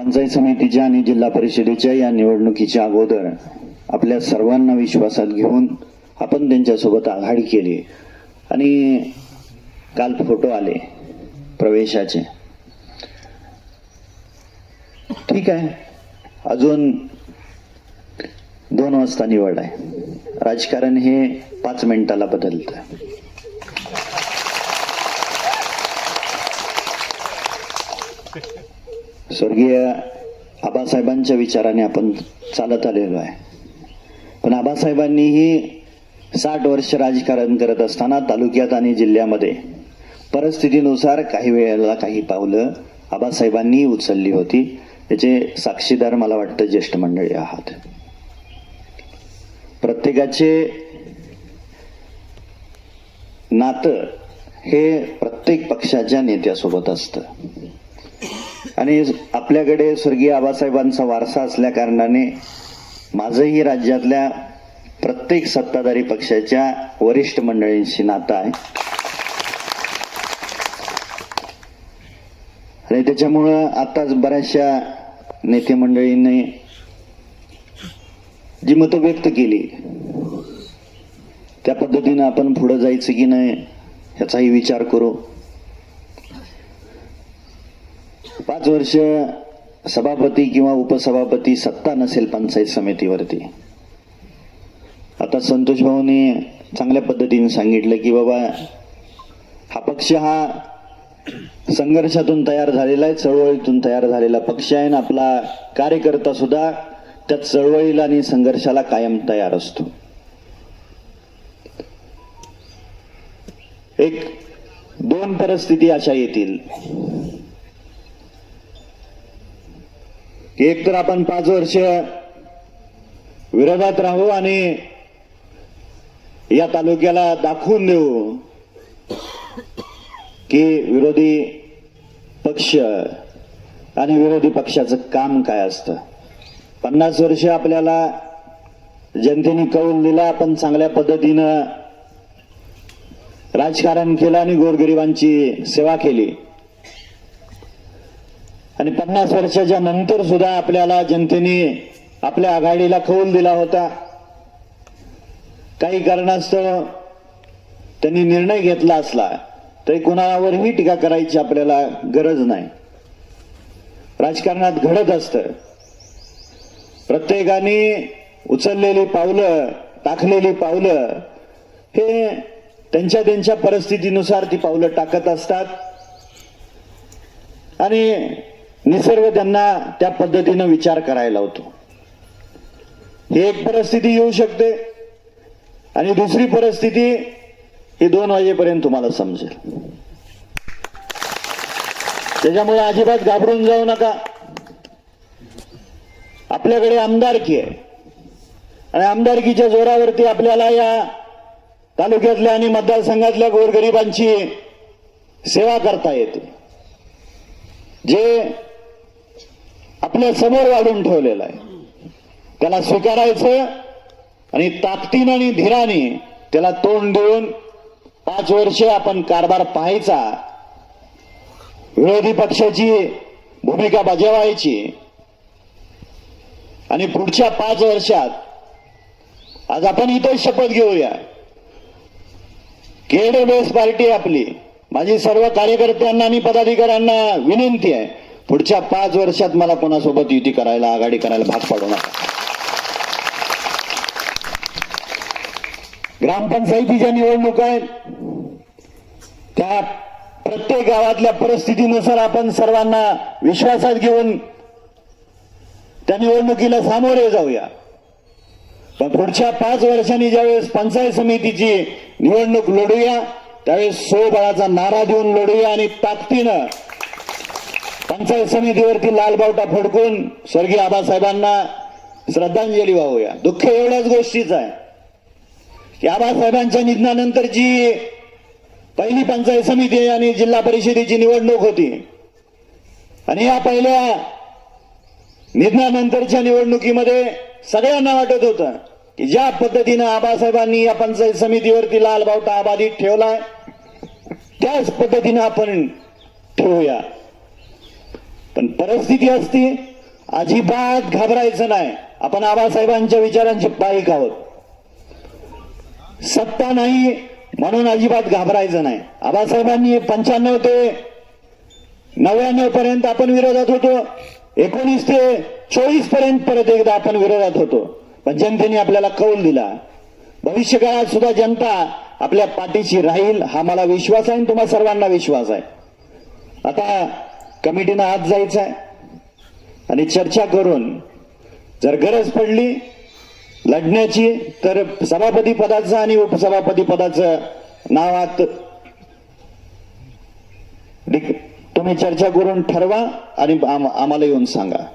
पंचायत समितीच्या आणि जिल्हा परिषदेच्या या निवडणुकीच्या अगोदर आपल्या सर्वांना विश्वासात घेऊन आपण त्यांच्यासोबत आघाडी केली आणि काल फोटो आले प्रवेशाचे. ठीक आहे, अजून 2 वाजता निवड आहे. राजकारण हे 5 मिनिटाला बदलतं. स्वर्गीय आबासाहेबांच्या विचाराने आपण चालत आलेलो आहे. पण आबासाहेबांनीही 60 वर्ष राजकारण करत असताना तालुक्यात आणि जिल्ह्यामध्ये परिस्थितीनुसार काही वेळेला काही पावलं आबासाहेबांनी उचलली होती. त्याचे साक्षीदार मला वाटतं ज्येष्ठ मंडळी आहात. प्रत्येकाचे नातं हे प्रत्येक पक्षाच्या नेत्यासोबत असतं आणि आपल्याकडे स्वर्गीय आबासाहेबांचा वारसा असल्या कारणाने माझंही राज्यातल्या प्रत्येक सत्ताधारी पक्षाच्या वरिष्ठ मंडळींशी नातं आहे आणि त्याच्यामुळं आताच बऱ्याचशा नेते मंडळींनी जी मतं व्यक्त केली त्या पद्धतीनं आपण पुढे जायचं की नाही ह्याचाही विचार करू. 5 वर्ष सभापती किंवा उपसभापती सत्ता नसेल पंचायत समितीवरती. आता संतोष भाऊनी चांगल्या पद्धतीने सांगितलं की बाबा हा पक्ष हा संघर्षातून तयार झालेला आहे, चळवळीतून तयार झालेला पक्ष आहे. आपला कार्यकर्ता सुद्धा त्या चळवळीला आणि संघर्षाला कायम तयार असतो. 2 परिस्थिती अशा येतील. एक तर आपण 5 वर्ष विरोधात राहू आणि या तालुक्याला दाखवून देऊ की विरोधी पक्ष आणि विरोधी पक्षाचं काम काय असतं. 50 वर्ष आपल्याला जनतेने कौल दिला, आपण चांगल्या पद्धतीनं राजकारण केलं आणि गोरगरिबांची सेवा केली आणि 50 वर्षाच्या नंतर सुद्धा आपल्याला जनतेने आपल्या आघाडीला कौल दिला होता. काही कारणास्तव त्यांनी निर्णय घेतला असला तरी कोणावरही टीका करायची आपल्याला गरज नाही. राजकारणात घडत असतं. प्रत्येकाने उचललेली पावलं, टाकलेली पावलं हे त्यांच्या त्यांच्या परिस्थितीनुसार ती पावलं टाकत असतात आणि निसर्ग त्यांना त्या पद्धतीनं विचार करायला होतो. ही एक परिस्थिती येऊ शकते आणि दुसरी परिस्थिती ही 2 वाजेपर्यंत तुम्हाला समजेल. त्याच्यामुळे अजिबात घाबरून जाऊ नका. आपल्याकडे आमदारकी आहे आणि आमदारकीच्या जोरावरती आपल्याला या तालुक्यातल्या आणि मतदारसंघातल्या गोरगरिबांची सेवा करता येते. जे आपल्या समोर वाढून ठेवलेलं आहे त्याला स्वीकारायचं आणि ताकदीनं आणि धीराने त्याला तोंड देऊन 5 वर्ष आपण कारभार पाहायचा, विरोधी पक्षाची भूमिका बजावायची आणि पुढच्या 5 वर्षात आज आपण इथे शपथ घेऊया. KDS पार्टी आपली. माझी सर्व कार्यकर्त्यांना आणि पदाधिकाऱ्यांना विनंती आहे, पुढच्या 5 वर्षात मला कोणासोबत युती करायला, आघाडी करायला भाग पाडू नका. ग्रामपंचायतीच्या निवडणुका आहेत, त्या प्रत्येक गावातल्या परिस्थितीनुसार आपण सर्वांना विश्वासात घेऊन त्या निवडणुकीला सामोरे जाऊया. पण पुढच्या 5 वर्षांनी ज्यावेळेस पंचायत समितीची निवडणूक लढूया त्यावेळेस स्वबळाचा नारा देऊन लढूया आणि ताकदीनं पंचायत समितीवरती लाल बावटा फडकून स्वर्गीय आबासाहेबांना श्रद्धांजली वाहूया. दुःख एवढ्याच गोष्टीचं आहे की आबासाहेबांच्या निधनानंतरची पहिली पंचायत समिती आणि जिल्हा परिषदेची निवडणूक होती आणि या पहिल्या निधनानंतरच्या निवडणुकीमध्ये सगळ्यांना वाटत होतं की ज्या पद्धतीनं आबासाहेबांनी या पंचायत समितीवरती लाल बावटा आबाधित ठेवलाय त्याच पद्धतीनं आपण ठेवूया. पण परिस्थिती असती अजिबात घाबरायचं नाही. आपण आबासाहेबांच्या विचारांचे पाईक आहोत. सत्ता नाही म्हणून अजिबात घाबरायचं नाही. आबासाहेबांनी 95 ते 99 पर्यंत आपण विरोधात होतो. 19 ते 24 पर्यंत परत एकदा आपण विरोधात होतो. पण जनतेने आपल्याला कौल दिला. भविष्यकाळात सुद्धा जनता आपल्या पाठीशी राहील हा मला विश्वास आहे आणि तुम्हा सर्वांना विश्वास आहे. आता कमिटीनं आज जायचं आहे आणि चर्चा करून जर गरज पडली लढण्याची तर सभापती पदाचं आणि उपसभापती पदाचं नावात तुम्ही चर्चा करून ठरवा आणि आम्हाला येऊन सांगा.